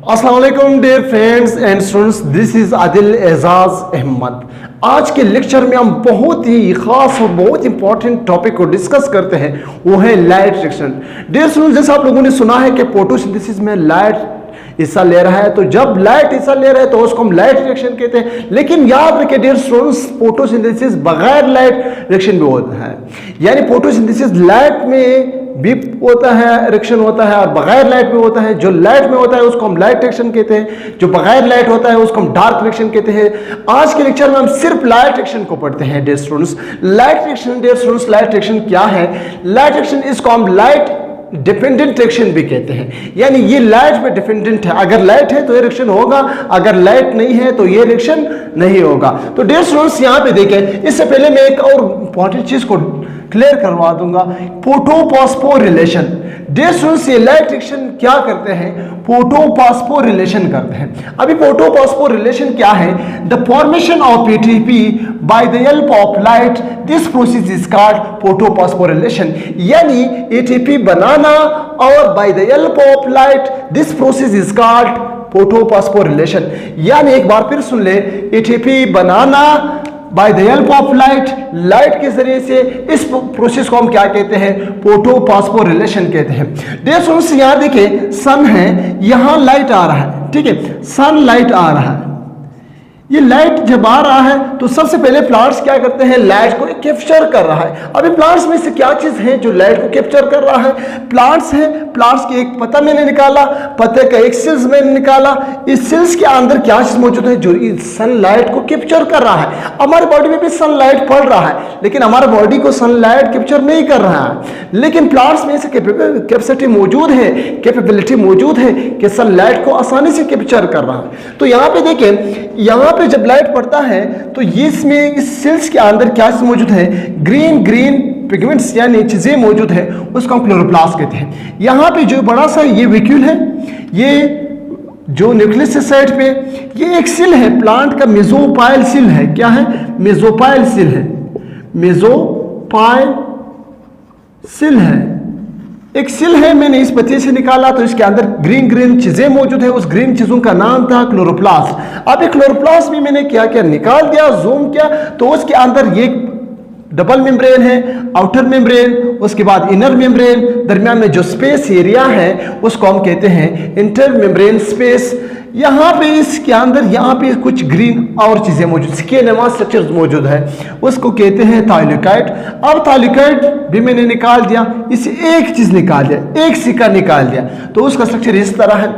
अस्सलाम वालेकुम dear friends and students, this is Adil Ejaz Ahmad. आज के लेक्चर में हम बहुत ही खास और बहुत इंपॉर्टेंट टॉपिक को डिस्कस करते हैं, वो है लाइट रिएक्शन। डियर स्टूडेंट्स, जैसे आप लोगों ने सुना है कि फोटोसिंथेसिस में लाइट हिस्सा ले रहा है, तो जब लाइट हिस्सा ले रहा है तो उसको हम लाइट रिएक्शन कहते हैं। लेकिन याद रखें डियर स्टूडेंट्स, फोटोसिंथेसिस बगैर लाइट रिएक्शन भी होता है, यानी फोटोसिंथेसिस लाइट में भी होता है, रिएक्शन होता है, और बगैर लाइट में होता है। जो लाइट में होता है उसको हम लाइट रिएक्शन कहते हैं, जो बगैर लाइट होता है उसको हम डार्क रिएक्शन कहते हैं। आज के लेक्चर में हम सिर्फ लाइट रिएक्शन को पढ़ते हैं dear students. Light reaction dear students, light reaction क्या है? लाइट रिएक्शन इसको हम लाइट डिपेंडेंट रिएक्शन भी कहते हैं, यानी ये लाइट पे डिपेंडेंट है। अगर लाइट है तो ये रिएक्शन होगा, अगर लाइट नहीं है तो ये रिएक्शन नहीं होगा। तो डियर स्टूडेंट्स यहाँ पे देखें, इससे पहले मैं एक और इंपॉर्टेंट चीज को क्लियर करवा दूंगा, फोटो-फॉस्फोर रिलेशन। डियर स्टूडेंट्स, ये लाइट रिएक्शन क्या करते हैं? फोटो-फॉस्फोर रिलेशन करते हैं। अभी फोटो-फॉस्फोर रिलेशन क्या है? The formation of ATP bye the help of light, this process is called photo-phosphor relation. यानी एटीपी बनाना और bye the help of light, this process is called photo-phosphor relation. यानी एक बार फिर सुन ले, ATP banana bye the help of light, light के जरिए से, इस प्रोसेस को हम क्या कहते हैं? फोटो-फॉस्फोर रिलेशन कहते हैं। डियर स्टूडेंट्स, यहां देखिए सन है, यहां लाइट आ रहा है, ठीक है, सन लाइट आ रहा है। ये लाइट जब आ रहा है तो सबसे पहले प्लांट्स क्या करते हैं? लाइट को कैप्चर कर रहा है। अभी प्लांट्स में से क्या चीज है जो लाइट को कैप्चर कर रहा है? प्लांट्स है, प्लांट्स के एक पत्ता मैंने निकाला, पत्ते का एक सेल्स मैंने निकाला। इस सेल्स के अंदर क्या चीज मौजूद है जो सनलाइट को कैप्चर कर रहा है? हमारे बॉडी में भी सनलाइट पड़ रहा है, लेकिन हमारे बॉडी को सनलाइट कैप्चर नहीं कर रहा है। लेकिन प्लांट्स में से कैपेसिटी मौजूद है, कैपेबिलिटी मौजूद है कि सनलाइट को आसानी से कैप्चर कर रहा है। तो यहाँ पे देखें, यहाँ पे जब लाइट पड़ता है तो ये इसमें इस सेल्स के अंदर क्या चीज मौजूद है? ग्रीन ग्रीन पिगमेंट्स यानी चीजें मौजूद है, उसको हम क्लोरोप्लास्ट कहते हैं। यहाँ पे जो बड़ा सा ये वैक्यूल है, ये जो न्यूक्लियस साइड पे ये एक सेल है, प्लांट का मेसोपाइल सेल है। क्या है? मेसोपाइल सेल है, मेसोपाइल सेल है, एक सेल है। मैंने इस पत्ते से निकाला तो इसके अंदर ग्रीन ग्रीन चीजें मौजूद है, उस ग्रीन चीजों का नाम था क्लोरोप्लास्ट। अब ये क्लोरोप्लास्ट भी मैंने क्या किया? निकाल दिया, जूम किया, तो उसके अंदर ये डबल मेम्ब्रेन है, आउटर मेम्ब्रेन, उसके बाद इनर मेम्ब्रेन, दरमियान में जो स्पेस एरिया है उसको हम कहते हैं इंटर मेम्ब्रेन स्पेस। यहाँ पे इसके अंदर यहाँ पे कुछ ग्रीन और चीजें मौजूद, स्केलेमा स्ट्रक्चर्स मौजूद है, उसको कहते हैं थाइलेकाइड। अब थाइलेकाइड भी मैंने निकाल दिया, इसे एक चीज निकाल दिया, एक सिक्का निकाल दिया, तो उसका स्ट्रक्चर इस तरह है।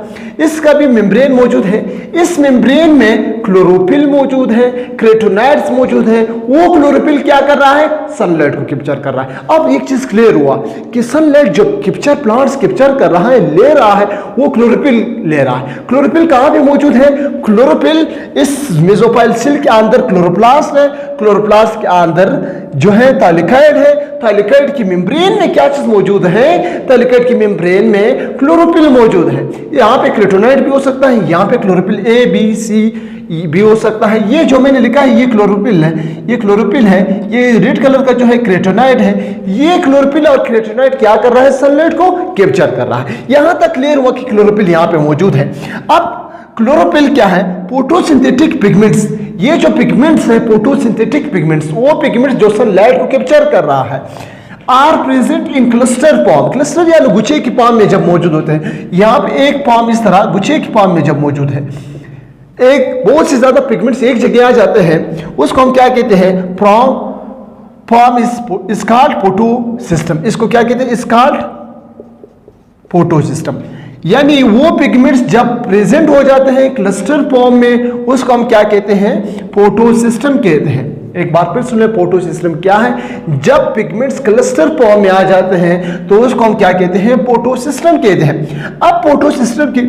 इसका भी मेम्ब्रेन मौजूद है, इस मेम्ब्रेन में क्लोरोफिल मौजूद है, क्रेटोनाइड्स मौजूद है। वो क्लोरोफिल क्या कर रहा है? सनलाइट को कैप्चर कर रहा है। अब एक चीज क्लियर हुआ कि सनलाइट जो कैप्चर प्लांट्स कैप्चर कर रहा है, ले रहा है, वो क्लोरोफिल ले रहा है। क्लोरोफिल कहां पे मौजूद है? क्लोरोफिल इस मेसोपाइल सेल के अंदर क्लोरोप्लास्ट है, क्लोरोप्लास्ट के अंदर जो है थाइलेकाइड है। थाइलेकाइड की मेम्ब्रेन में क्या चीज मौजूद है? थाइलेकाइड की मेम्ब्रेन में क्लोरोफिल मौजूद है। यहाँ पे क्रेटोनाइड भी हो सकता है, यहाँ पे क्लोरोफिल ए बी सी भी हो सकता है। ये जो मैंने लिखा है ये क्लोरोफिल है, ये क्लोरोफिल है, ये रेड कलर का जो है क्रेटोनाइड है। ये क्लोरोफिल और क्रेटोनाइड क्या कर रहा है? सनलाइट को कैप्चर कर रहा है। यहां तक क्लियर हुआ कि क्लोरोफिल यहाँ पे मौजूद है। अब क्लोरोफिल क्या है? Photosynthetic pigments. ये जो पिगमेंट्स है फोटोसिंथेटिक पिगमेंट्स, वो पिगमेंट्स जो सनलाइट को कैप्चर कर रहा है, are present in cluster form. Cluster यानी गुच्छे की फॉर्म में जब मौजूद होते हैं, यहाँ पे एक फॉर्म इस तरह गुच्छे की फॉर्म में जब मौजूद है, एक बहुत से ज्यादा पिगमेंट्स एक जगह आ जाते हैं, उसको हम क्या कहते हैं? Form is called photo system. इसको क्या कहते हैं? Is called photo system. यानी वो पिगमेंट्स जब प्रेजेंट हो जाते हैं क्लस्टर फॉर्म में, उसको हम क्या कहते हैं? फोटो सिस्टम कहते हैं। एक बार फिर सुन ले, फोटो सिस्टम क्या है? जब पिगमेंट्स क्लस्टर फॉर्म में आ जाते हैं तो उसको हम क्या कहते हैं? फोटो सिस्टम कहते हैं। अब फोटो सिस्टम की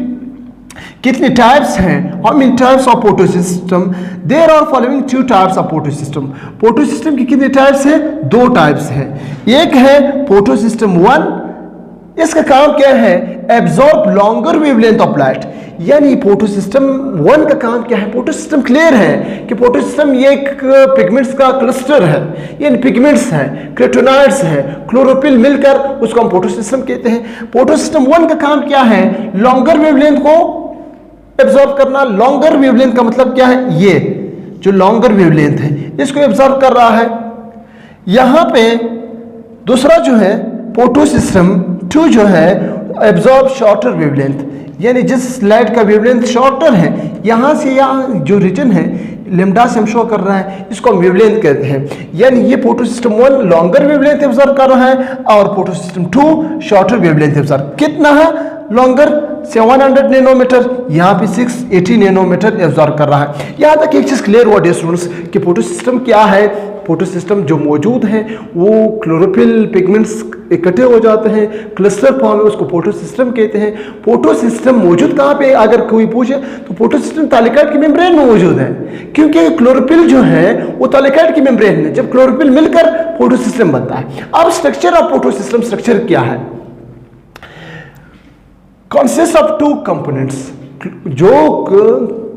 कितने टाइप्स हैं? How many types of photo system? There are following 2 types of photo system. Photo system की कितने टाइप्स हैं? 2 टाइप्स हैं। एक है फोटो सिस्टम 1, इसका काम क्या है? Absorb longer wavelength of light. यानी फोटो सिस्टम 1 का काम क्या है? फोटो सिस्टम क्लियर है कि फोटो सिस्टम ये एक पिगमेंट्स का क्लस्टर है, ये पिगमेंट्स हैं, क्रेटोनाइड्स हैं, क्लोरोफिल मिलकर उसको हम फोटो सिस्टम कहते हैं। फोटो सिस्टम 1 का काम क्या है? लॉन्गर वेवलेंथ को एब्जॉर्ब करना। लॉन्गर वेवलेंथ का मतलब क्या है, ये जो लॉन्गर वेवलेंथ है इसको एब्जॉर्ब कर रहा है। यहां पे दूसरा जो है फोटो सिस्टम 2 जो है एब्जॉर्ब शॉर्टर वेवलेंथ, यानी जिस लाइट का वेवलेंथ शॉर्टर है यहां से यहाँ जो रीजन है लेमडा से हम शो कर रहा है इसको हम वेवलेंथ कहते हैं। यानी ये photo system 1 longer wavelength absorb कर रहा है और photo system 2 shorter wavelength absorb. कितना है लॉन्गर 700 नैनोमीटर, यहाँ पे 680 नैनोमीटर एब्जॉर्ब कर रहा है। यहाँ तक एक चीज क्लियर हुआ डियर स्टूडेंट्स कि फोटो सिस्टम क्या है। फोटो सिस्टम जो मौजूद है वो क्लोरोफिल पिगमेंट्स इकट्ठे हो जाते हैं, क्लस्टर फॉर्म है, उसको फोटो सिस्टम कहते हैं। फोटो सिस्टम मौजूद कहाँ पे अगर कोई पूछे तो फोटो सिस्टम तालिकाइड की मेम्ब्रेन में मौजूद है, क्योंकि क्लोरोफिल जो है वो तालिकाइड की मेम्ब्रेन में, जब क्लोरोफिल मिलकर फोटो सिस्टम बनता है। अब structure of photo system structure क्या है, कंसिस्ट ऑफ 2 कंपोनेंट्स। जो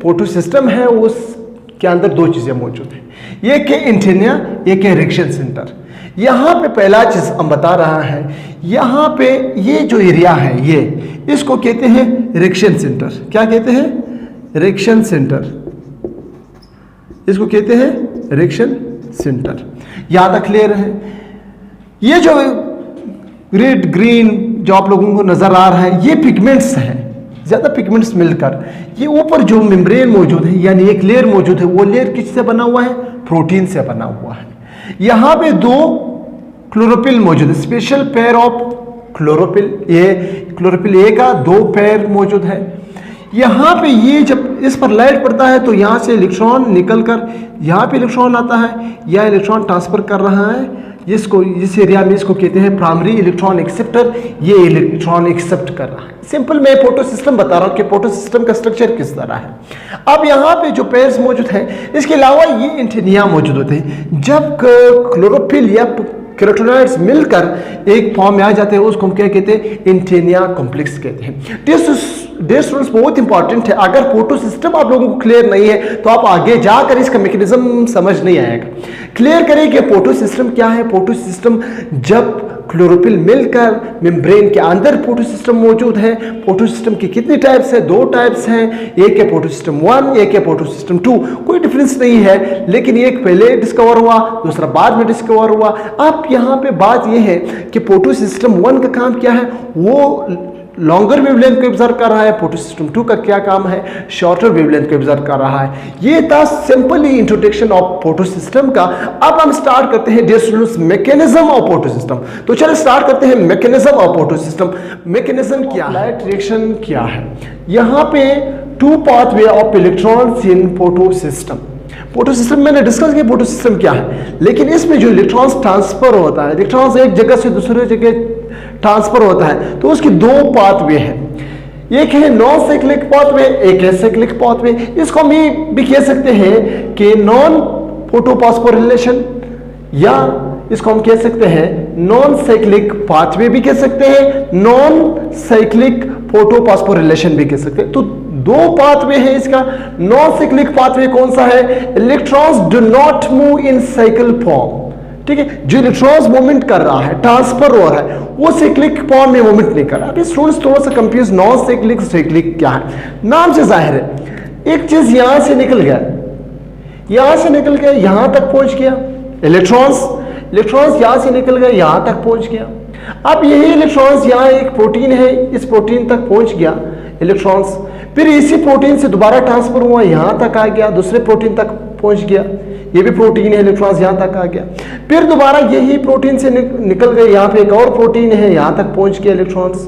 फोटो सिस्टम है उसके अंदर 2 चीजें मौजूद हैं, एक है एंटीना, एक है रिएक्शन सेंटर। यहां पे पहला चीज हम बता रहा है, यहां पे ये जो एरिया है ये इसको कहते हैं रिएक्शन सेंटर। क्या कहते हैं, रिएक्शन सेंटर, इसको कहते हैं रिएक्शन सेंटर। यहां तक क्लियर है। ये जो रेड ग्रीन जो आप लोगों को नजर आ रहा है ये पिगमेंट्स हैं, ज्यादा पिगमेंट्स मिलकर ये ऊपर जो मेम्ब्रेन मौजूद है यानी एक लेयर मौजूद है, वो लेयर किससे बना हुआ है, प्रोटीन से बना हुआ है। यहां पे 2 क्लोरोफिल मौजूद है, special pair of chlorophyll A का 2 पेयर मौजूद है। यहां पे ये जब इस पर लाइट पड़ता है तो यहां से इलेक्ट्रॉन निकलकर यहां पे इलेक्ट्रॉन आता है, यह इलेक्ट्रॉन ट्रांसफर कर रहा है जिसको इस एरिया में इसको कहते हैं प्राइमरी इलेक्ट्रॉन एक्सेप्टर, ये इलेक्ट्रॉन एक्सेप्ट कर रहा है। सिंपल मैं फोटो सिस्टम बता रहा हूं कि फोटो सिस्टम का स्ट्रक्चर किस तरह है। अब यहाँ पे जो पेयर्स मौजूद हैं इसके अलावा ये एंटीनिया मौजूद होते हैं। जब क्लोरोफिल या कैरोटेनॉइड्स मिलकर एक फॉर्म में आ जाते हैं उसको हम क्या कहते हैं, एंटीनिया कॉम्प्लेक्स कहते हैं। डियर स्टूडेंट्स बहुत इंपॉर्टेंट है, अगर फोटो सिस्टम आप लोगों को क्लियर नहीं है तो आप आगे जाकर इसका मैकेनिज्म समझ नहीं आएगा। क्लियर करें कि फोटो सिस्टम क्या है। फोटो सिस्टम जब क्लोरोफिल मिलकर मेम्ब्रेन के अंदर फोटो सिस्टम मौजूद है। फोटो सिस्टम के कितने टाइप्स हैं, 2 टाइप्स हैं, एक है फोटो सिस्टम 1, एक है फोटो सिस्टम 2। कोई डिफरेंस नहीं है, लेकिन एक पहले डिस्कवर हुआ, दूसरा बाद में डिस्कवर हुआ। अब यहाँ पे बात यह है कि फोटो सिस्टम 1 का काम क्या है, वो लॉन्गर वेवलेंथ को ऑब्जर्व कर रहा है। फोटो सिस्टम 2 का क्या काम है, शॉर्टर वेवलेंथ को ऑब्जर्व कर रहा है। ये था simply introduction of photo system का। अब हम स्टार्ट करते हैं dear students mechanism of photo system. तो चलिए स्टार्ट करते हैं mechanism of photo system. Mechanism क्या है, लाइट रिएक्शन क्या है। यहाँ पे 2 pathway of electrons in photo system. Photo system मैंने डिस्कस किया फोटो सिस्टम क्या है, लेकिन इसमें जो इलेक्ट्रॉन्स ट्रांसफर होता है, इलेक्ट्रॉन्स एक जगह से दूसरे जगह ट्रांसफर होता है, तो उसकी 2 पाथवे हैं। एक है नॉन साइक्लिक पाथवे, एक है साइक्लिक पाथवे। इसको हम ये भी कह सकते हैं कि नॉन फोटोफॉस्फोरिलेशन, या इसको हम कह सकते हैं नॉन साइक्लिक पाथवे भी कह सकते हैं, नॉन साइक्लिक फोटोफॉस्फोरिलेशन भी कह सकते हैं। तो 2 पाथवे है इसका। नॉन साइक्लिक पाथवे कौन सा है, electrons do not move in cycle form. ठीक है, जो इलेक्ट्रॉन्स मूवमेंट कर रहा है, ट्रांसफर हो रहा है, वो साइक्लिक फॉर्म में मूवमेंट नहीं कर रहा। अभी स्टूडेंट्स थोड़ा सा कंफ्यूज, नॉन साइक्लिक साइक्लिक क्या है। नाम से जाहिर है, एक चीज यहां से निकल गया, यहां से निकल गया, यहां तक पहुंच गया, इलेक्ट्रॉन्स यहां से निकल गए, यहां तक पहुंच गया। अब यही इलेक्ट्रॉन्स, यहां एक प्रोटीन है, इस प्रोटीन तक पहुंच गया इलेक्ट्रॉन्स, फिर इसी प्रोटीन से दोबारा ट्रांसफर हुआ, यहां तक आ गया, दूसरे प्रोटीन तक पहुंच गया, ये भी प्रोटीन है, इलेक्ट्रॉन्स यहां तक आ गया, फिर दोबारा यही प्रोटीन से निकल गए, यहां पे एक और प्रोटीन है, यहां तक पहुंच गया इलेक्ट्रॉन्स,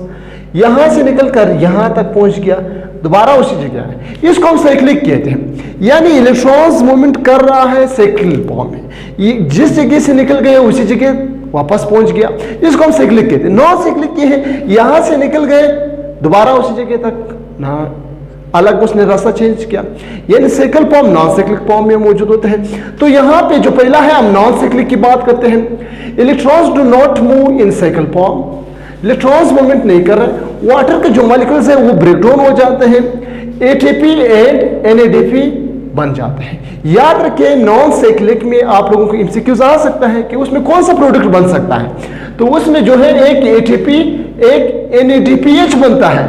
यहां से निकलकर यहां तक पहुंच गया, दोबारा उसी जगह है। इसको हम साइक्लिक कहते हैं, यानी इलेक्ट्रॉन्स मूवमेंट कर रहा है साइक्लिक फॉर्म में, ये जिस जगह से निकल गए उसी जगह वापस पहुंच गया, इसको हम साइक्लिक कहते हैं। नॉन साइक्लिक ये है, यहां से निकल गए दोबारा उसी जगह तक ना अलग उसने रास्ता चेंज किया, यानी cycle form non cyclic form में मौजूद होते हैं। तो यहां पे जो पहला है हम नॉन साइक्लिक की बात करते हैं। Electrons do not move in cycle form, electrons movement नहीं कर रहे। वाटर के जो मॉलिक्यूल्स हैं वो ब्रेकडाउन हो जाते हैं, एटीपी एंड एनएडीपी बन जाते हैं। याद रखिए नॉन साइक्लिक में आप लोगों को एमसीक्यूज आ सकता है कि उसमें कौन सा प्रोडक्ट बन सकता है, तो उसमें जो है एक एटीपी एक NADPH बनता है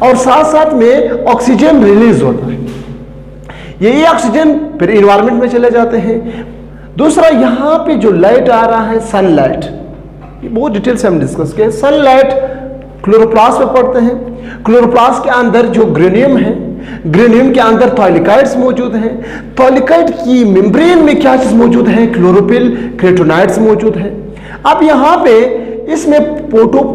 और साथ साथ में ऑक्सीजन रिलीज होता है। यही ऑक्सीजन फिर इन्वायरमेंट में चले जाते हैं। दूसरा, यहाँ पे जो लाइट आ रहा है सनलाइट, ये बहुत डिटेल से हम डिस्कस किए। सनलाइट क्लोरोप्लास्ट में पड़ते हैं। क्लोरोप्लास्ट के अंदर जो ग्रेनियम है, ग्रेनियम के अंदर थॉलिकाइड्स मौजूद हैं। थॉलिकाइड की मेम्ब्रेन में क्या चीज मौजूद है? क्लोरोफिल केराटिनॉइड्स मौजूद है। अब यहाँ पे इसमें फोटो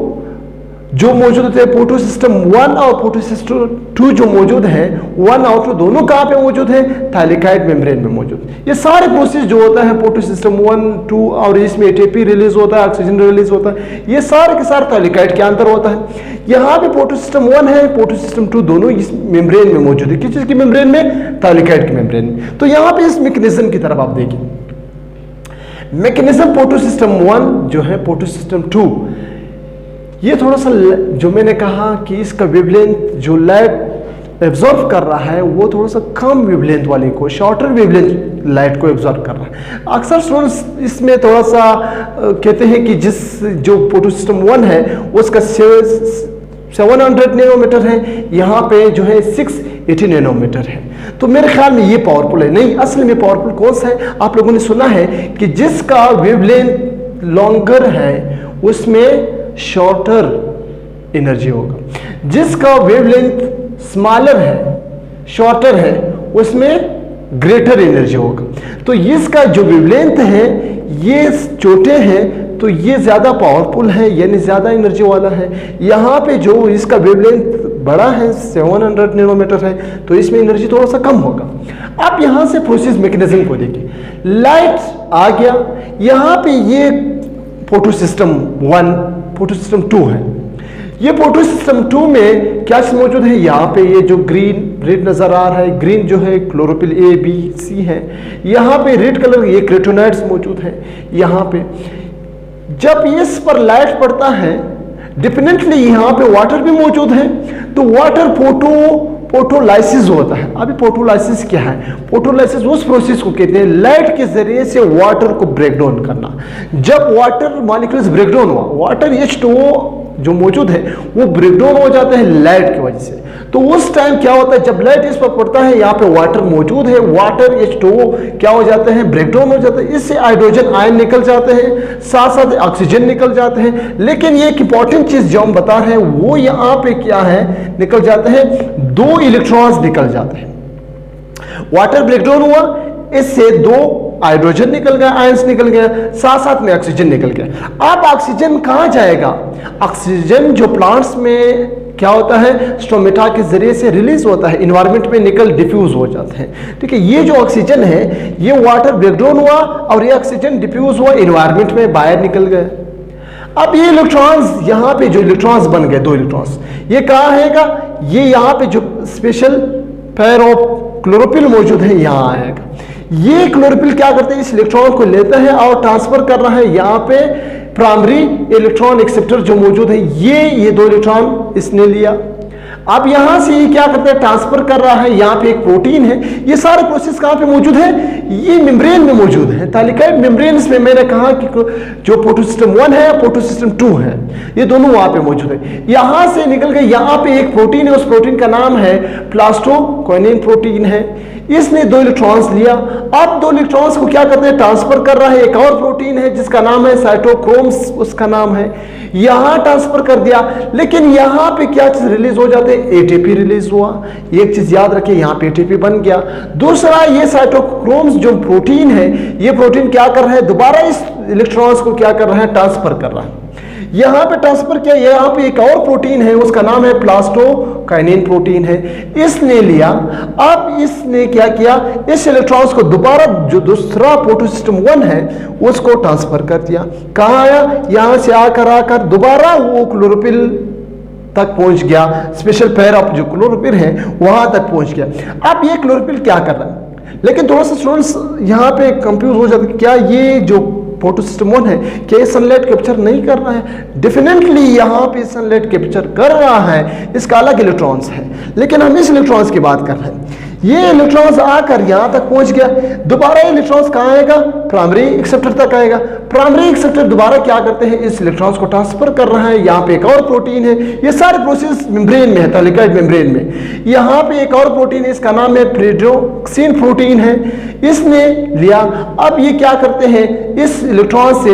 जो मौजूद होते हैं, फोटो सिस्टम 1 और फोटो सिस्टम 2 जो मौजूद है, 1 और 2 दोनों कहाँ पे मौजूद है? थॉलिकाइड मेम्ब्रेन में मौजूद। ये सारे प्रोसेस जो होता है फोटो सिस्टम 1, 2 और इसमें ATP रिलीज होता है, ऑक्सीजन रिलीज होता है, ये सारे के सारे थॉलिकाइड के अंदर होता है। यहाँ पे फोटो सिस्टम 1 है, फोटो सिस्टम 2 दोनों इस मेम्ब्रेन में मौजूद है। किस चीज की मेम्ब्रेन में? थॉलिकाइड की मेम्ब्रेन में। तो यहाँ पे इस मैकेनिज्म की तरफ आप देखिए। मैकेनिज्म फोटो सिस्टम 1 जो है, फोटो सिस्टम 2, ये थोड़ा सा जो मैंने कहा कि इसका वेवलेंथ जो लाइट एब्जॉर्ब कर रहा है वो थोड़ा सा कम वेवलेंथ वाले को, शॉर्टर वेवलेंथ लाइट को एब्जॉर्ब कर रहा है। अक्सर स्टूडेंट्स इसमें थोड़ा सा कहते हैं कि जो फोटो सिस्टम 1 है उसका 700 नैनोमीटर है, यहाँ पे जो है 680 नैनोमीटर है। तो मेरे ख्याल में ये पावरफुल है। नहीं, असल में पावरफुल कौन सा है? आप लोगों ने सुना है कि जिसका वेवलेंथ लॉन्गर है उसमें शॉर्टर एनर्जी होगा, जिसका वेवलेंथ स्मॉलर है, शॉर्टर है, उसमें ग्रेटर एनर्जी होगा। तो इसका जो वेवलेंथ है ये छोटे हैं तो ये ज्यादा पावरफुल है, यानी ज्यादा एनर्जी वाला है। यहाँ पे जो इसका वेवलेंथ बड़ा है, 700 नैनोमीटर है, तो इसमें एनर्जी थोड़ा सा कम होगा। आप यहाँ से प्रोसेस मैकेनिज्म को देखिए। लाइट आ गया, यहाँ पे ये फोटो सिस्टम 1, फोटो सिस्टम 2 है। ये फोटो सिस्टम 2 में क्या चीज मौजूद है? यहाँ पे ये जो ग्रीन रेड नजर आ रहा है, ग्रीन जो है क्लोरोफिल A, B, C है। यहाँ पे रेड कलर ये केराटिनॉइड्स मौजूद है। यहाँ पे जब इस पर लाइट पड़ता है, डेफिनेटली यहाँ पे वाटर भी मौजूद है, तो वाटर फोटोलाइसिस होता है। अभी फोटोलाइसिस क्या है? फोटोलाइसिस उस प्रोसेस को कहते हैं लाइट के जरिए से वाटर को ब्रेक डाउन करना। जब वाटर मॉलिक्यूल्स ब्रेक डाउन हुआ, वाटर H2O जो मौजूद है वो ब्रेक डाउन हो जाता है लाइट की वजह से। तो उस टाइम क्या होता है? जब लाइट इस पर पड़ता है, यहाँ पे वाटर मौजूद है, वाटर H2O क्या हो जाते हैं? ब्रेक डाउन हो जाता है। इससे हाइड्रोजन आयन निकल जाते हैं, साथ साथ ऑक्सीजन निकल जाते हैं। लेकिन ये एक इंपॉर्टेंट चीज जो हम बता रहे हैं वो यहाँ पे क्या है? निकल जाते हैं, 2 इलेक्ट्रॉन्स निकल जाते हैं। वाटर ब्रेक डाउन हुआ, इससे 2 हाइड्रोजन निकल गया, आयंस निकल गया, साथ साथ में ऑक्सीजन निकल गया। अब ऑक्सीजन कहां जाएगा? ऑक्सीजन जो प्लांट्स में क्या होता है? स्टोमेटा के जरिए से रिलीज होता है, इन्वायरमेंट में निकल डिफ्यूज हो जाते हैं। ठीक है, ये जो ऑक्सीजन है ये वाटर ब्रेकडाउन हुआ और ये ऑक्सीजन डिफ्यूज हुआ, इन्वायरमेंट में बाहर निकल गए। अब ये इलेक्ट्रॉन्स, यहाँ पे जो इलेक्ट्रॉन्स बन गए, 2 इलेक्ट्रॉन्स, ये कहाँ आएगा? ये यहाँ पे जो स्पेशल पेयर ऑफ क्लोरोफिल मौजूद है यहाँ आएगा। ये क्लोरोफिल क्या करते हैं? इस इलेक्ट्रॉन को लेता है और ट्रांसफर कर रहा है यहाँ पे प्राइमरी इलेक्ट्रॉन एक्सेप्टर जो मौजूद है, ये 2 इलेक्ट्रॉन इसने लिया। अब यहां से ये क्या करता है? ट्रांसफर कर रहा है, यहाँ पे एक प्रोटीन है। ये सारे प्रोसेस कहां पे मौजूद है? ये मेम्ब्रेन में मौजूद है, थॉलिकाइड मेम्ब्रेन में। मैंने कहा कि जो फोटो सिस्टम 1 है, फोटो सिस्टम 2 है, ये दोनों वहां पे मौजूद है। यहां से निकल के यहाँ पे एक प्रोटीन है, उस प्रोटीन का नाम है प्लास्टोक्वानिन प्रोटीन है। इसने 2 इलेक्ट्रॉन्स लिया। अब 2 इलेक्ट्रॉन्स को क्या करते हैं? ट्रांसफर कर रहा है। एक और प्रोटीन है जिसका नाम है साइटोक्रोम्स, उसका नाम है, यहां ट्रांसफर कर दिया। लेकिन यहां पे क्या चीज रिलीज हो जाते हैं? ATP रिलीज हुआ। एक चीज याद रखिए, यहां पे ATP बन गया। दूसरा, ये साइटोक्रोम्स जो प्रोटीन है, ये प्रोटीन क्या कर रहा है? दोबारा इस इलेक्ट्रॉन्स को क्या कर रहा है? ट्रांसफर कर रहा है। यहां पे ट्रांसफर किया। यहां पे एक और प्रोटीन है, उसका नाम है प्लास्टोकाइनिन प्रोटीन है, इसने लिया। अब इसने क्या किया? इस इलेक्ट्रॉन्स को दोबारा जो दूसरा फोटो सिस्टम 1 है उसको ट्रांसफर कर दिया। कहां आया? यहां से आकर दोबारा वो क्लोरोफिल तक पहुंच गया, स्पेशल पेयर ऑफ जो क्लोरोफिल है वहां तक पहुंच गया। अब ये क्लोरोफिल क्या कर रहा है? लेकिन थोड़ा सा स्टूडेंट्स यहाँ पे कंफ्यूज हो जाते हैं, क्या ये जो फोटो सिस्टम 1 है क्या ये सनलाइट कैप्चर नहीं कर रहा है? डेफिनेटली यहाँ पे सनलाइट कैप्चर कर रहा है, इसका अलग इलेक्ट्रॉन्स है, लेकिन हम इस इलेक्ट्रॉन्स की बात कर रहे हैं। ये इलेक्ट्रॉन्स आकर यहां तक पहुंच गया, दोबारा इलेक्ट्रॉन्स कहां आएगा, प्राइमरी एक्सेप्टर तक आएगा। प्राइमरी एक्सेप्टर दोबारा क्या करते हैं, इस इलेक्ट्रॉन्स को ट्रांसफर कर रहा है। यहाँ पे एक और प्रोटीन है, ये सारे प्रोसेस मेम्ब्रेन में है, थैलेकॉइड मेम्ब्रेन में। यहाँ पे एक और प्रोटीन है, इसका नाम है प्रेडोक्सिन प्रोटीन है, इसने लिया। अब ये क्या करते हैं, इस इलेक्ट्रॉन से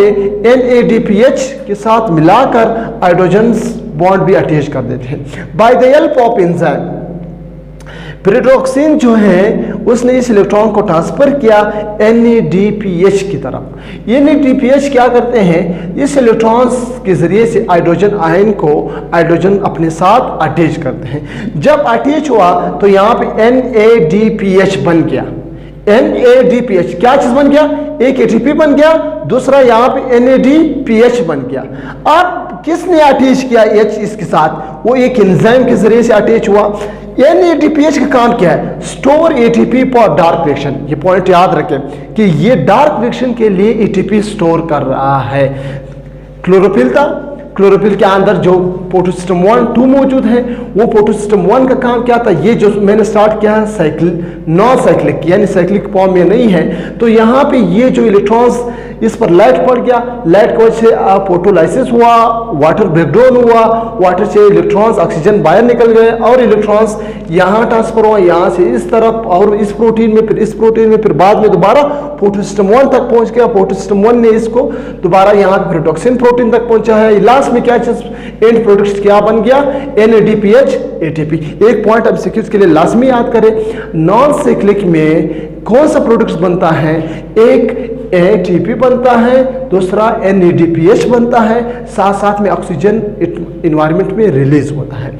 NADPH के साथ मिलाकर हाइड्रोजन बॉन्ड भी अटैच कर देते हैं by the help of enzyme. Pyridoxine जो है उसने इस इलेक्ट्रॉन को ट्रांसफर किया NADPH की तरफ। NADPH क्या करते हैं, इस इलेक्ट्रॉन्स के जरिए से हाइड्रोजन आयन को हाइड्रोजन अपने साथ अटैच करते हैं। जब अटैच हुआ तो यहाँ पे NADPH बन गया। NADPH क्या चीज बन गया, एक ATP बन गया, दूसरा यहाँ पे NADPH बन गया। अब किसने अटैच किया H इसके साथ, वो एक एंजाइम के जरिए से अटैच हुआ। NADPH का काम क्या है, store ATP for dark reaction. ये पॉइंट याद रखें कि ये डार्क रिएक्शन के लिए ATP स्टोर कर रहा है। क्लोरोफिल था, क्लोरोफिल के अंदर जो फोटोसिस्टम 1, 2 मौजूद है, वो फोटोसिस्टम 1 का काम क्या था, ये जो मैंने स्टार्ट किया है साइकिल नॉन साइक्लिक यानी साइक्लिक फॉर्म में नहीं है, तो यहाँ पे ये जो इलेक्ट्रॉन्स इस पर लाइट पड़ गया, लाइट की वजह से फोटोलाइसिस हुआ, वाटर ब्रेकडाउन हुआ, वाटर से इलेक्ट्रॉन्स ऑक्सीजन बाहर निकल गए और इलेक्ट्रॉन्स यहाँ ट्रांसफर हुआ, यहाँ से इस तरफ और इस प्रोटीन में, फिर इस प्रोटीन में, फिर बाद में दोबारा फोटोसिस्टम 1 तक पहुंच गया। फोटोसिस्टम 1 ने इसको दोबारा यहाँ पेरिडोक्सिन प्रोटीन तक पहुंचा है। लास्ट में क्या चीज एंड प्रोडक्ट क्या बन गया, NADPH ATP। एक पॉइंट अब सिक्योर के लिए लाजमी याद करें, नॉन साइक्लिक में कौन सा प्रोडक्ट बनता है, एक ATP बनता है, दूसरा NADPH बनता है, साथ साथ में ऑक्सीजन इन्वायरमेंट में रिलीज होता है।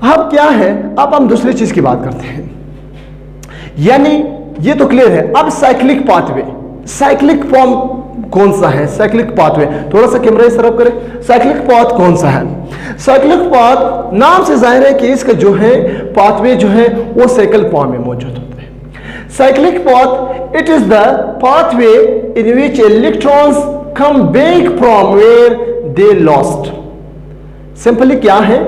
अब क्या है, अब हम दूसरी चीज की बात करते हैं, यानी ये तो क्लियर है। अब साइक्लिक पाथवे, साइक्लिक फॉर्म कौन सा है, साइक्लिक पाथवे, थोड़ा सा कैमरा इस तरफ करें। साइक्लिक पाथ कौन सा है, साइक्लिक पाथ नाम से जाहिर है कि इसका जो है पाथवे जो है वो साइकिल फॉर्म में मौजूद होता है। Cyclic path, it is the pathway in which electrons come back from where they lost. Simply क्या है,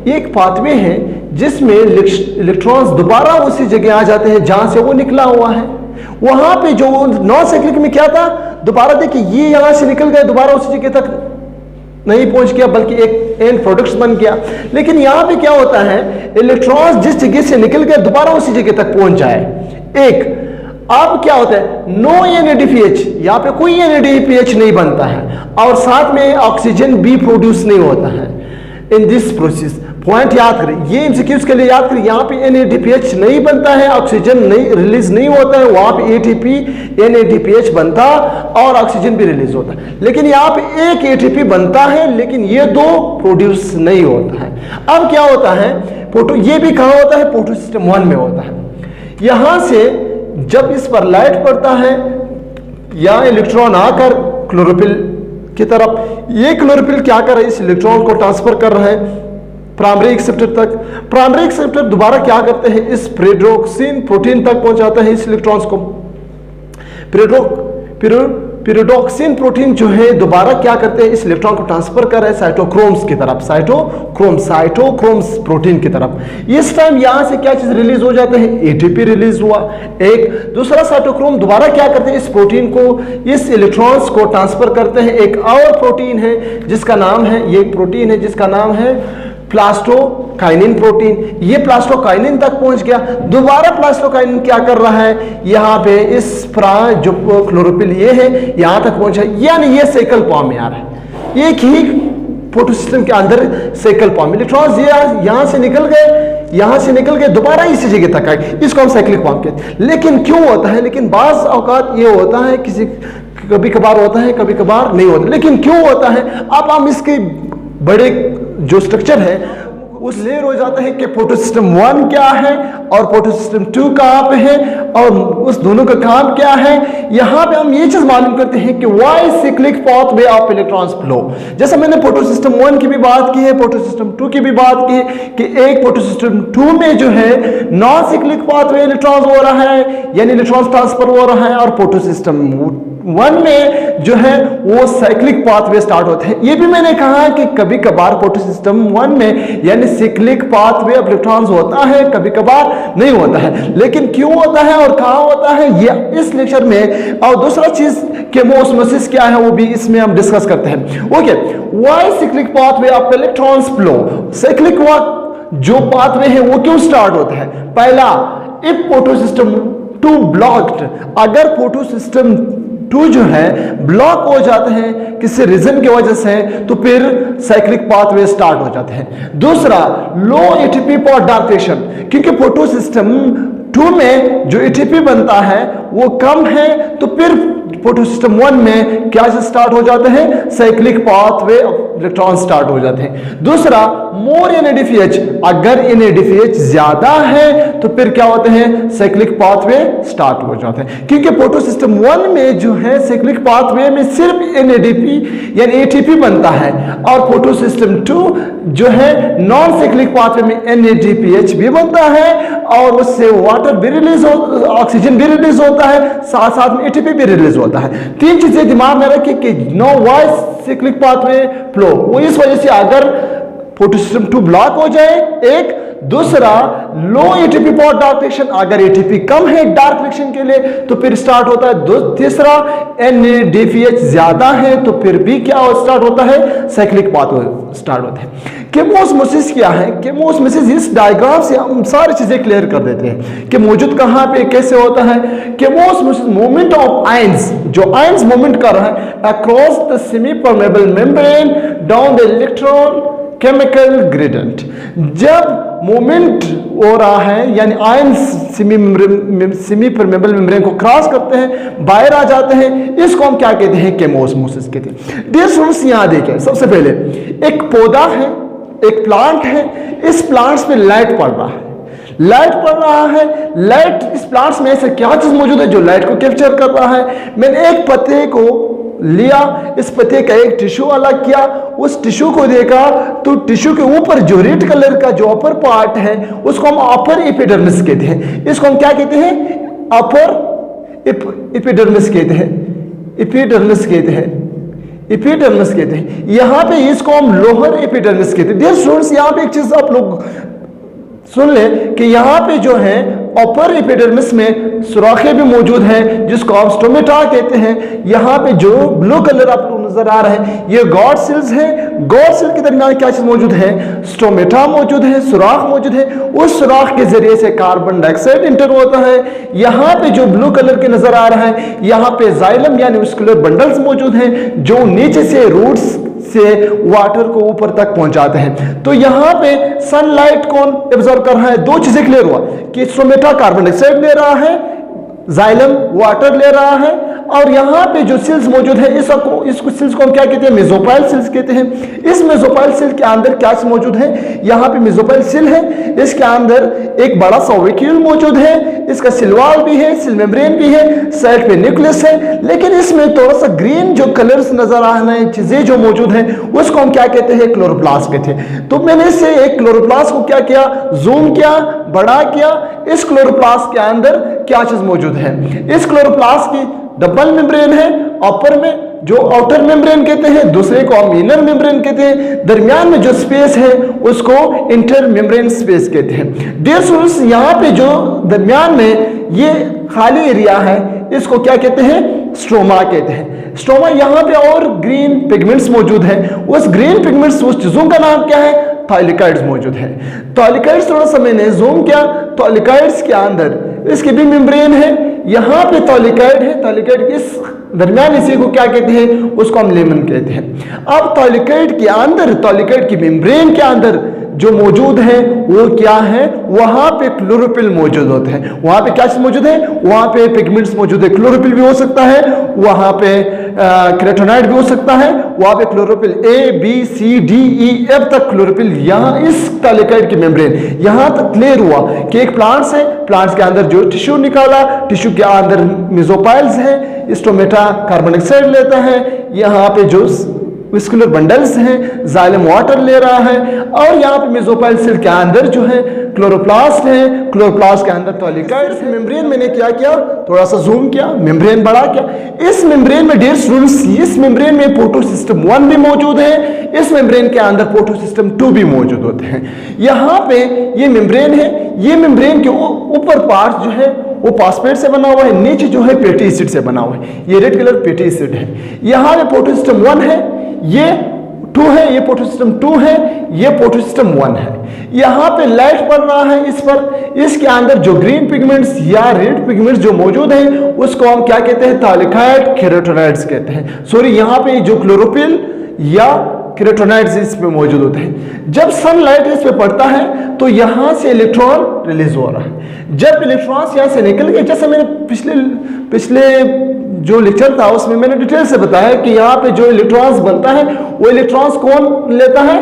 एक पाथवे है जिसमें इलेक्ट्रॉन्स दोबारा उसी जगह आ जाते हैं जहां से वो निकला हुआ है। वहां पे जो नॉन साइक्लिक में क्या था, दोबारा देखिए ये यहां से निकल गया, दोबारा उसी जगह तक नहीं पहुंच गया बल्कि एक एंड प्रोडक्ट्स बन गया। लेकिन यहां पे क्या होता है, इलेक्ट्रॉन्स जिस जगह से निकल गए दोबारा उसी जगह तक पहुंच जाए। एक अब क्या होता है, नो NADPH, यहां पे कोई NADPH नहीं बनता है और साथ में ऑक्सीजन भी प्रोड्यूस नहीं होता है इन दिस प्रोसेस। पॉइंट याद करें, ये एमसीक्यूज के लिए याद करें, यहां पे NADPH नहीं बनता है, ऑक्सीजन नहीं रिलीज नहीं होता है, वहां पे ATP NADPH बनता और ऑक्सीजन भी रिलीज होता है। लेकिन यहां पे एक ATP बनता है लेकिन ये दो प्रोड्यूस नहीं होता है। अब क्या होता है, फोटो ये भी कहां होता है, फोटोसिस्टम 1 में होता है। यहां से जब इस पर लाइट पड़ता है, यहां इलेक्ट्रॉन आकर क्लोरोफिल की तरफ, ये क्लोरोफिल क्या कर रहा है, इस इलेक्ट्रॉन को ट्रांसफर कर रहा है प्राइमरी एक्सेप्टर तक। प्राइमरी एक्सेप्टर दोबारा क्या करते हैं, इस पेरिडोक्सिन प्रोटीन तक पहुंचाता है इस इलेक्ट्रॉन्स को। पेरिडोक्सिन प्रोटीन जो है दोबारा क्या करते हैं, इस इलेक्ट्रॉन को ट्रांसफर कर रहे हैं साइटोक्रोम्स की तरफ, साइटोक्रोम्स प्रोटीन की तरफ। इस टाइम यहां से क्या चीज रिलीज हो जाते हैं, ATP रिलीज हुआ एक। दूसरा साइटोक्रोम दोबारा क्या करते हैं, इस प्रोटीन को, इस इलेक्ट्रॉन्स को ट्रांसफर करते हैं। एक और प्रोटीन है जिसका नाम है, ये प्रोटीन है जिसका नाम है प्लास्टोकाइनिन प्रोटीन। ये प्लास्टोकाइनिन तक पहुंच गया, दोबारा प्लास्टोकाइनिन क्या कर रहा है, यहाँ पे इस जो क्लोरोफिल ये है यहां तक पहुंचा, यानी ये साइकिल फॉर्म में आ रहा है। एक ही फोटोसिस्टम के अंदर साइकिल फॉर्म, इलेक्ट्रॉन्स यहां से निकल गए, दोबारा इसी जगह तक आए, इसको हम साइक्लिक फॉर्म कहते हैं। लेकिन क्यों होता है, लेकिन बाज औकात ये होता है, कभी कभार होता है, कभी कभार नहीं होता। लेकिन क्यों होता है, अब हम इसके बड़े जो स्ट्रक्चर है उस लेयर हो जाता है कि फोटोसिस्टम 1 क्या है और फोटोसिस्टम 2 कहां पे है और उस दोनों का काम क्या है। यहां पे हम ये चीज मालूम करते हैं कि why cyclic pathway of electrons flow. जैसे मैंने फोटोसिस्टम 1 की भी बात की है, फोटोसिस्टम 2 की भी बात की है कि एक फोटोसिस्टम 2 में जो है नॉन साइक्लिक पाथवे इलेक्ट्रॉन्स हो रहा है, यानी इलेक्ट्रॉन्स ट्रांसफर हो रहा है, और फोटोसिस्टम 1 में जो है वो साइक्लिक पाथवे स्टार्ट होते हैं। ये भी मैंने कहा कि कभी कभार फोटोसिस्टम 1 में यानी साइक्लिक पाथवे ऑफ इलेक्ट्रॉन्स होता है, कभी कभार नहीं होता है। लेकिन क्यों होता है और कहाँ होता है ये इस लेक्चर में, और दूसरा चीज केमोस्मोसिस क्या है वो भी इसमें हम डिस्कस करते हैं। Okay, why cyclic pathway of electrons flow, cyclic जो पाथवे है वो क्यों स्टार्ट होता है। पहला, इफ फोटोसिस्टम 2 ब्लॉक्ड, अगर फोटोसिस्टम 2 जो है ब्लॉक हो जाते हैं किसी रीजन की वजह से, तो फिर साइक्लिक पाथवे स्टार्ट हो जाते हैं। दूसरा, लो एटीपी फॉर डार्क रिएक्शन, क्योंकि फोटोसिस्टम 2 में जो एटीपी बनता है वो कम है, तो फिर फोटोसिस्टम 1 में क्या स्टार्ट हो जाते हैं, साइक्लिक पाथवे इलेक्ट्रॉन स्टार्ट हो जाते हैं। दूसरा, मोर NADPH, अगर NADPH ज्यादा है तो फिर क्या होते हैं, साइक्लिक पाथवे स्टार्ट हो जाते हैं। क्योंकि फोटोसिस्टम 1 में जो है साइक्लिक पाथवे में सिर्फ NADP यानी ATP बनता है, और फोटोसिस्टम 2 जो है नॉन साइक्लिक पाथवे में NADPH भी बनता है, और उससे वाटर भी रिलीज ऑक्सीजन भी रिलीज होता है, साथ साथ में ATP भी रिलीज होता है। 3 चीजें दिमाग में रखिए कि know why cyclic pathway flow, वो इस वजह से अगर फोटोसिस्टम 2 ब्लॉक हो जाए, एक, दूसरा लो एटीपी फॉर डार्क रिएक्शन, अगर एटीपी कम है डार्क रिएक्शन के लिए तो फिर स्टार्ट होता है। तीसरा, NADPH ज्यादा है तो फिर भी क्या स्टार्ट होता है, साइक्लिक पाथवे स्टार्ट होता है। केमोस्मोसिस क्या है, केमोस्मोसिस इस डायग्राम से हम सारी चीजें क्लियर कर देते हैं कि मौजूद कहां पे कैसे होता है। केमोस्मोसिस मूवमेंट ऑफ आयंस, जो आयंस मूवमेंट कर रहा है across the semi permeable membrane down the electron chemical gradient, जब मूवमेंट हो रहा है यानी आयंस सेमी परमेबल मेम्ब्रेन को क्रॉस करते हैं, बाहर आ जाते हैं, इसको हम क्या कहते हैं, केमोस्मोसिस कहते हैं। डियर स्टूडेंट्स, यहां देखिए, सबसे पहले एक पौधा है, एक प्लांट है, इस प्लांट्स पे लाइट पड़ रहा है, लाइट पड़ रहा है, लाइट इस प्लांट्स में ऐसे क्या चीज मौजूद है जो लाइट को कैप्चर कर रहा है। मैंने एक पत्ते को लिया, इस पत्ते का एक टिश्यू अलग किया, उस टिश्यू को देखा तो टिश्यू के ऊपर जो रेड कलर का जो अपर पार्ट है उसको हम अपर एपिडर्मिस कहते हैं। इसको हम क्या कहते हैं, अपर एपिडर्मिस कहते हैं, एपिडर्मिस कहते हैं, एपिडर्मिस कहते हैं। यहां पे इसको हम लोअर एपिडर्मिस कहते हैं। डियर स्टूडेंट्स, यहां पे एक चीज आप लोग सुन ले कि यहां पे जो है अपर एपिडर्मिस में सुराखें भी मौजूद हैं जिसको आप स्टोमेटा कहते हैं। यहां पे जो ब्लू कलर आपको नजर आ रहा है ये गॉड सेल्स है। गॉड सेल के दरमियान क्या चीज मौजूद है, स्टोमेटा मौजूद है, सुराख मौजूद है। उस सुराख के जरिए से कार्बन डाइऑक्साइड इंटर होता है। यहां पे जो ब्लू कलर के नजर आ रहा है यहां पे जाइलम यानी मस्कुलर बंडल्स मौजूद हैं जो नीचे से रूट्स से वाटर को ऊपर तक पहुंचाते हैं। तो यहां पे सनलाइट कौन एब्जॉर्ब कर रहा है, दो चीजें क्लियर हुआ कि स्टोमेटा कार्बन डाइऑक्साइड ले रहा है, जाइलम वाटर ले रहा है, और यहां पे जो सेल्स मौजूद है इसको सेल्स को हम क्या कहते हैं, मेसोपाइल सेल्स कहते हैं। इस मेसोपाइल सेल के अंदर क्या मौजूद है, यहां पे मेसोपाइल सेल है, इसके अंदर एक बड़ा सा वैक्यूल मौजूद है, इसका सेल वॉल भी है, सेल मेम्ब्रेन भी है, साइड पे न्यूक्लियस है। लेकिन इसमें थोड़ा सा ग्रीन जो कलर्स नजर आ रहे हैं, चीजें जो मौजूद है उसको हम क्या कहते हैं, क्लोरोप्लास्ट कहते हैं। तो मैंने इसे एक क्लोरोप्लास्ट को क्या किया, जूम किया, बड़ा किया। इस क्लोरोप्लास्ट के अंदर क्या चीज मौजूद है, इस क्लोरोप्लास्ट की डबल मेम्ब्रेन है, अपर में जो आउटर मेम्ब्रेन कहते हैं, दूसरे को हम इनर मेम्ब्रेन कहते हैं, दरमियान में जो स्पेस है उसको इंटर मेम्ब्रेन स्पेस कहते हैं। डियर स्टूडेंट्स, यहाँ पे जो दरमियान में ये खाली एरिया है इसको क्या कहते हैं, स्ट्रोमा कहते हैं। स्ट्रोमा यहाँ पे और ग्रीन पिगमेंट्स मौजूद है, उस ग्रीन पिगमेंट्स उस चीजों का नाम क्या है, थॉलिकॉइड्स मौजूद है। थॉलिकॉइड्स थोड़ा सा मैंने जूम किया, थॉलिकॉइड्स के अंदर इसकी भी मेम्ब्रेन है, यहाँ पे थॉलिकॉइड है, थॉलिकॉइड इस दरमियान इसी को क्या कहते हैं, उसको हम लेमन कहते हैं। अब थॉलिकॉइड के अंदर, थॉलिकॉइड की मेम्ब्रेन के अंदर जो मौजूद है वो क्या है, वहां पे क्लोरोफिल मौजूद होते हैं। वहां पे क्या चीज मौजूद है, वहां पे पिगमेंट्स मौजूद है, क्लोरोफिल भी हो सकता है, वहां पे कैरोटीनॉइड भी हो सकता है, वहां पे chlorophyll A B C D E F तक क्लोरोफिल, यहाँ इस थॉलिकॉइड की मेम्ब्रेन यहां तक क्लियर हुआ कि एक प्लांट्स है, प्लांट्स के अंदर जो टिश्यू निकाला, टिश्यू के अंदर मेसोपाइल्स है, स्टोमेटा कार्बन डाइऑक्साइड लेता है, यहाँ पे जो वेस्कुलर बंडल्स हैं, जाइलम वाटर ले रहा है, और यहाँ पे मेसोपाइल सेल के अंदर जो है क्लोरोप्लास्ट है, क्लोरोप्लास्ट के अंदर थैलेकॉइड्स। मेम्ब्रेन मैंने क्या किया, थोड़ा सा जूम किया, मेम्ब्रेन बड़ा किया। इस मेम्ब्रेन में डियर स्टूडेंट्स, इस मेम्ब्रेन में फोटोसिस्टम 1 भी मौजूद है, इस मेम्ब्रेन के अंदर फोटोसिस्टम 2 भी मौजूद होते हैं। यहाँ पे ये मेम्ब्रेन है, ये मेम्ब्रेन के ऊपर पार्ट जो है वो फास्फेट से बना हुआ है, नीचे जो है फैटी एसिड से बना हुआ है, ये रेड कलर फैटी एसिड है। यहाँ पे फोटोसिस्टम 1 है, ये 2 है, ये फोटोसिस्टम 2 है, ये फोटोसिस्टम 1 है। यहाँ पे लाइट पड़ रहा है इस पर, इसके अंदर जो ग्रीन पिगमेंट्स या रेड पिगमेंट्स जो मौजूद हैं उसको हम क्या कहते हैं, थाइलेकॉइड केराटिनॉइड्स कहते हैं। सॉरी, यहाँ पे जो क्लोरोफिल या केराटिनॉइड्स इस पे मौजूद होते हैं। जब सनलाइट इस पे पड़ता है तो यहाँ से इलेक्ट्रॉन रिलीज हो रहा है। जब इलेक्ट्रॉन्स यहाँ से निकल गए, जैसे मैंने पिछले जो लेक्चर था उसमें मैंने डिटेल से बताया कि यहाँ पे जो इलेक्ट्रॉन्स बनता है वो इलेक्ट्रॉन्स कौन लेता है,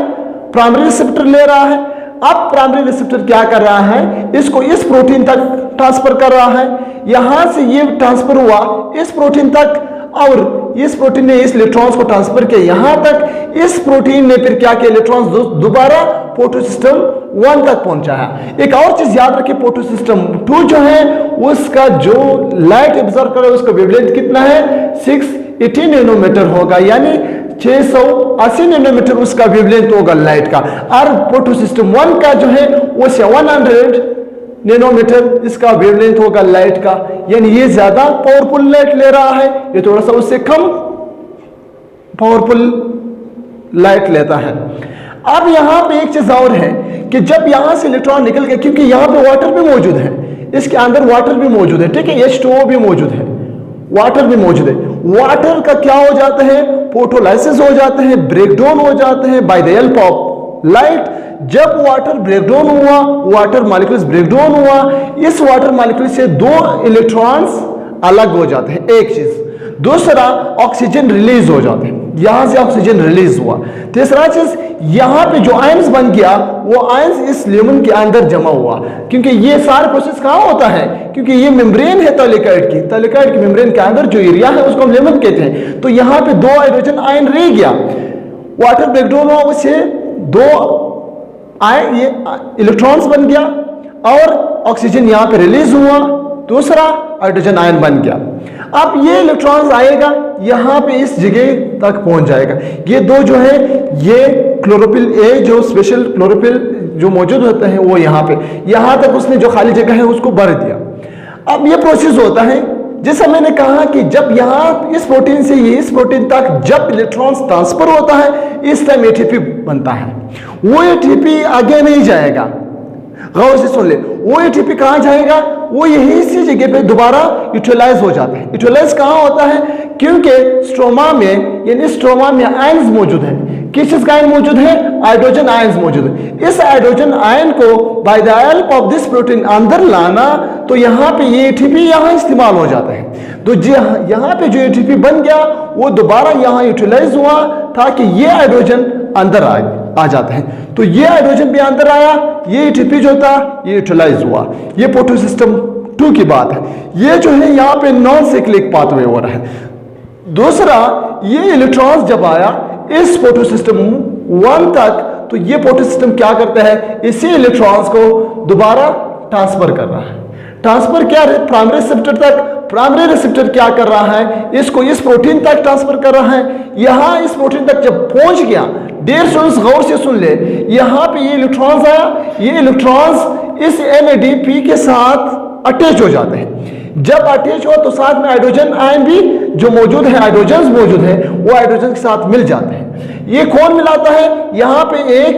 प्राइमरी रिसेप्टर ले रहा है। अब प्राइमरी रिसेप्टर क्या कर रहा है, इसको इस प्रोटीन तक ट्रांसफर कर रहा है, यहां से ये ट्रांसफर हुआ इस प्रोटीन तक, और इस प्रोटीन ने इस इलेक्ट्रॉन्स को ट्रांसफर किया यहां तक, इस प्रोटीन ने फिर क्या किया, इलेक्ट्रॉन्स दोबारा फोटोसिस्टम 1 तक पहुंचाया। एक और चीज याद रखिए, फोटोसिस्टम 2 जो है उसका जो लाइट एब्जॉर्ब कर रहा है उसका वेवलेंथ कितना है, 680 नैनोमीटर होगा, यानी 680 नैनोमीटर उसका वेवलेंथ होगा लाइट का। और फोटोसिस्टम 1 का जो है वो 700 नैनोमीटर इसका वेवलेंथ होगा लाइट का, यानी ये ज्यादा पावरफुल लाइट ले रहा है, ये थोड़ा सा उससे कम पावरफुल लाइट लेता है। अब यहां पे एक चीज और है कि जब यहां से इलेक्ट्रॉन निकल गए, क्योंकि यहां पे वाटर भी मौजूद है, इसके अंदर वाटर भी मौजूद है, ठीक है, H2O भी मौजूद है, वाटर भी मौजूद है। वाटर का क्या हो जाता है, फोटोलाइसिस हो जाते हैं, ब्रेकडाउन हो जाते हैं by the help of light. जब वाटर ब्रेकडाउन हुआ, वाटर मॉलिक्यूल्स ब्रेकडाउन हुआ, इस वाटर मॉलिक्यूल से 2 इलेक्ट्रॉन्स अलग हो जाते हैं, एक चीज। दूसरा, ऑक्सीजन रिलीज हो जाते हैं, यहां से ऑक्सीजन रिलीज हुआ। तीसरा चीज, यहां पे जो आयंस बन गया वो आयंस इस ल्यूमेन के अंदर जमा हुआ, क्योंकि ये सारा प्रोसेस कहां होता है, क्योंकि ये मेम्ब्रेन है थाइलेकॉइड की मेम्ब्रेन के अंदर जो एरिया है उसको हम ल्यूमेन कहते हैं। तो यहां पे 2 हाइड्रोजन आयन रह गया, वाटर ब्रेकडाउन हुआ, उससे 2 आयन ये इलेक्ट्रॉन्स बन गया और ऑक्सीजन यहां पे रिलीज हुआ, दूसरा हाइड्रोजन आयन बन गया। अब ये इलेक्ट्रॉन्स आएगा यहां पे इस जगह तक पहुंच जाएगा। ये 2 जो है ये क्लोरोफिल ए, जो स्पेशल क्लोरोफिल जो मौजूद होते हैं वो यहां तक उसने जो खाली जगह है उसको भर दिया। अब ये प्रोसेस होता है, जैसा मैंने कहा कि जब यहां इस प्रोटीन से ये इस प्रोटीन तक जब इलेक्ट्रॉन्स ट्रांसफर होता है, इस टाइम एटीपी बनता है। वो एटीपी आगे नहीं जाएगा, गौर से सुन ले, वो एटीपी कहां जाएगा, वो यही सी जगह पे दोबारा यूटिलाइज हो जाता है। यूटिलाइज कहां होता है, क्योंकि स्ट्रोमा में, यानी स्ट्रोमा में आयंस मौजूद है। किस चीज का आयन मौजूद है, हाइड्रोजन आयंस मौजूद है। इस हाइड्रोजन आयन को bye the help of this protein अंदर लाना, तो यहाँ पे ये एटीपी यहाँ इस्तेमाल हो जाता है। तो यहाँ पे जो एटीपी बन गया वो दोबारा यहाँ यूटिलाइज हुआ ताकि ये हाइड्रोजन अंदर आ जाते हैं। तो ये हाइड्रोजन भी अंदर आया, ये एटीपी जो था ये यूटिलाइज हुआ। ये फोटोसिस्टम 2 की बात है। ये जो है यहाँ पे नॉन साइक्लिक पाथवे हो रहा है। दूसरा, ये इलेक्ट्रॉन्स जब आया इस फोटोसिस्टम 1 तक, तो ये फोटोसिस्टम क्या करता है, इसी इलेक्ट्रॉन्स को दोबारा ट्रांसफर कर रहा है। ट्रांसफर क्या, प्राइमरी रिसेप्टर तक। प्राइमरी रिसेप्टर क्या कर रहा है, इसको इस प्रोटीन तक ट्रांसफर कर रहा है। यहां इस प्रोटीन तक जब पहुंच गया, डियर स्टूडेंट्स गौर से सुन ले, यहां पे ये इलेक्ट्रॉन्स आया, ये इलेक्ट्रॉन्स इस NADP के साथ अटैच हो जाते हैं। जब अटैच हो तो साथ में हाइड्रोजन आयन भी जो मौजूद है, हाइड्रोजन मौजूद है, वो हाइड्रोजन के साथ मिल जाते हैं। ये कौन मिलाता है, यहां पे एक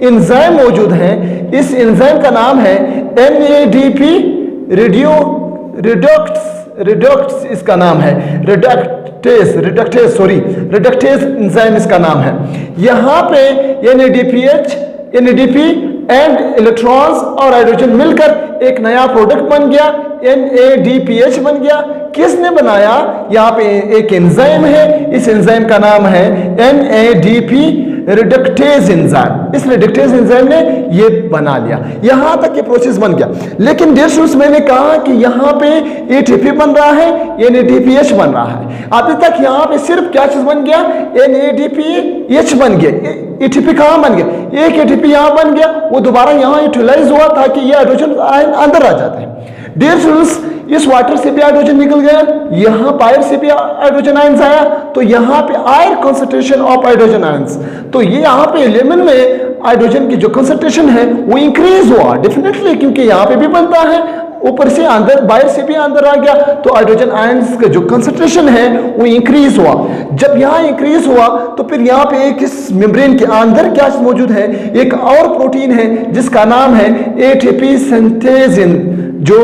एंजाइम मौजूद है, इस एंजाइम का नाम है NADP रिडक्टेस इसका नाम है, रिडक्टेस एंजाइम इसका नाम है। यहां पे NADP एंड इलेक्ट्रॉन्स और हाइड्रोजन मिलकर एक नया प्रोडक्ट बन गया, NADPH बन गया। किसने बनाया, यहाँ पे एक एंजाइम है, इस एंजाइम का नाम है NADP रिडक्टेज एंजाइम, इस रिडक्टेज एंजाइम ने ये बना लिया, यहां तक ये प्रोसेस बन गया। लेकिन डियर स्टूडेंट्स, मैंने कहा कि यहां पे एटीपी बन रहा है, एनएडीपीएच बन रहा है। अभी तक यहां पे सिर्फ क्या चीज बन गया, एनएडीपीएच बन गया। एटीपी कहां बन गया, एक एटीपी यहां बन गया, वो दोबारा यहां यूटिलाइज हुआ ताकि ये हाइड्रोजन आयन अंदर आ जाता है। डियर स्टूडेंट्स, इस वाटर से भी हाइड्रोजन निकल गया, यहां फायर से भी हाइड्रोजन आयंस आया, तो यहां पे higher concentration of hydrogen ions, तो ये यहां पे लेमन में हाइड्रोजन की जो कंसंट्रेशन है वो इंक्रीज हुआ डेफिनेटली, क्योंकि यहां पे भी बनता है, ऊपर से अंदर, बाहर से भी अंदर आ गया, तो हाइड्रोजन आयंस का जो कंसंट्रेशन है वो इंक्रीज हुआ। जब यहाँ इंक्रीज हुआ तो फिर यहाँ पे एक इस मेम्ब्रेन के अंदर क्या मौजूद है, एक और प्रोटीन है जिसका नाम है एटीपी सिंथेसिन, जो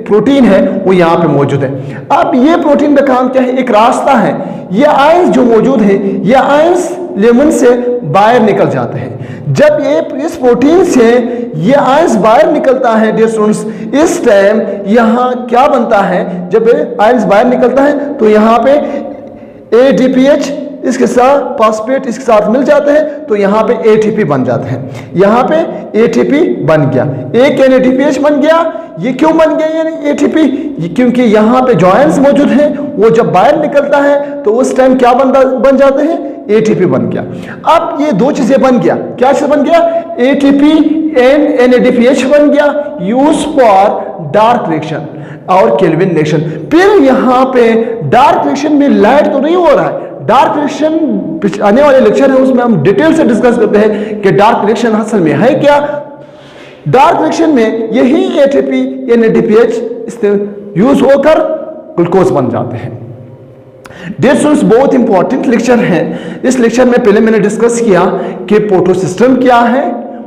प्रोटीन है वो यहाँ पे मौजूद है। अब ये प्रोटीन का काम क्या है, एक रास्ता है, ये आयंस जो मौजूद है, ये आयंस लेमन से बाहर निकल जाते हैं। जब ये इस प्रोटीन से ये आयंस बाहर निकलता है डियर स्टूडेंट्स, इस टाइम यहाँ क्या बनता है, जब आयंस बाहर निकलता है तो यहाँ पे एडीपीएच इसके साथ फॉस्फेट इसके साथ मिल जाते हैं, तो यहाँ पे एटीपी बन जाते हैं। यहाँ पे एटीपी बन गया, एक एनएडीपीएच बन गया। ये क्यों बन गया ये एटीपी, क्योंकि यहाँ पे जो आयंस मौजूद हैं वो जब बाहर निकलता है तो उस टाइम क्या बन जाते हैं, एटीपी बन गया। अब ये दो चीजें बन गया, क्या चीज बन गया, एटीपी एंड एनएडीपीएच बन गया, यूज फॉर डार्क रिएक्शन और केल्विन रिएक्शन। फिर यहाँ पे डार्क रिएक्शन में लाइट तो नहीं हो रहा है, डार्क रिएक्शन आने वाले लेक्चर है उसमें हम डिटेल से डिस्कस करते हैं कि डार्क रिएक्शन असल में है क्या। डार्क रिएक्शन में यही एटीपी एनएडीपीएच यूज होकर ग्लूकोज बन जाते हैं। डियर स्टूडेंट्स, बहुत इंपॉर्टेंट लेक्चर है। इस लेक्चर में पहले मैंने डिस्कस किया कि फोटोसिस्टम क्या है,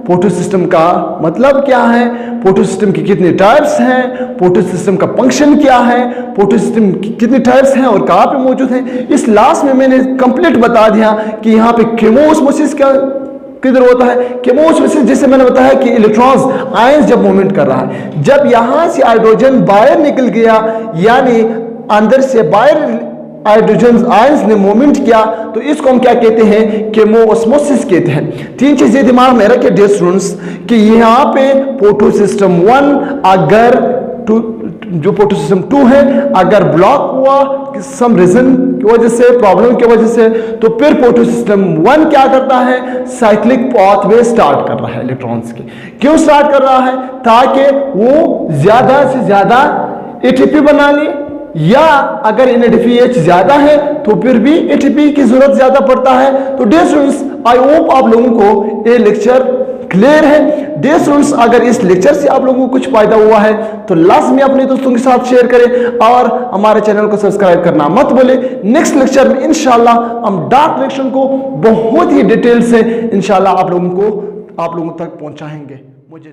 फोटोसिस्टम का मतलब क्या है, फोटोसिस्टम की कितने टाइप्स हैं, फोटोसिस्टम का फंक्शन क्या है, फोटोसिस्टम की कितने टाइप्स हैं और कहाँ पे मौजूद हैं। इस लास्ट में मैंने कंप्लीट बता दिया कि यहाँ पे केमोस्मोसिस क्या किधर होता है। केमोस्मोसिस जैसे मैंने बताया कि इलेक्ट्रॉन्स आयंस जब मूवमेंट कर रहा है, जब यहाँ से हाइड्रोजन बाहर निकल गया, यानी अंदर से बाहर हाइड्रोजन आयंस ने मूवमेंट किया, तो इसको हम क्या कहते हैं, केमोस्मोसिस कहते हैं। तीन चीजें दिमाग में रखें डियर स्टूडेंट्स कि यहाँ पे फोटोसिस्टम 1 अगर जो फोटोसिस्टम 2 है अगर ब्लॉक हुआ सम रीजन की वजह से, प्रॉब्लम की वजह से, तो फिर फोटोसिस्टम 1 क्या करता है, साइक्लिक पाथवे स्टार्ट कर रहा है इलेक्ट्रॉन्स की। क्यों स्टार्ट कर रहा है, ताकि वो ज्यादा से ज्यादा एटीपी बना ले, या अगर एनएडीपीएच ज्यादा है तो फिर भी एटीपी की जरूरत ज्यादा पड़ता है। तो डियर स्टूडेंट्स, आई होप आप लोगों को ये लेक्चर क्लियर है। डियर स्टूडेंट्स, अगर इस लेक्चर से आप लोगों को कुछ फायदा हुआ है तो लास्ट में अपने दोस्तों के साथ शेयर करें और हमारे चैनल को सब्सक्राइब करना मत भूलें। नेक्स्ट लेक्चर में इंशाल्लाह हम डार्क रिएक्शन को बहुत ही डिटेल से इंशाल्लाह आप लोगों तक पहुंचाएंगे। मुझे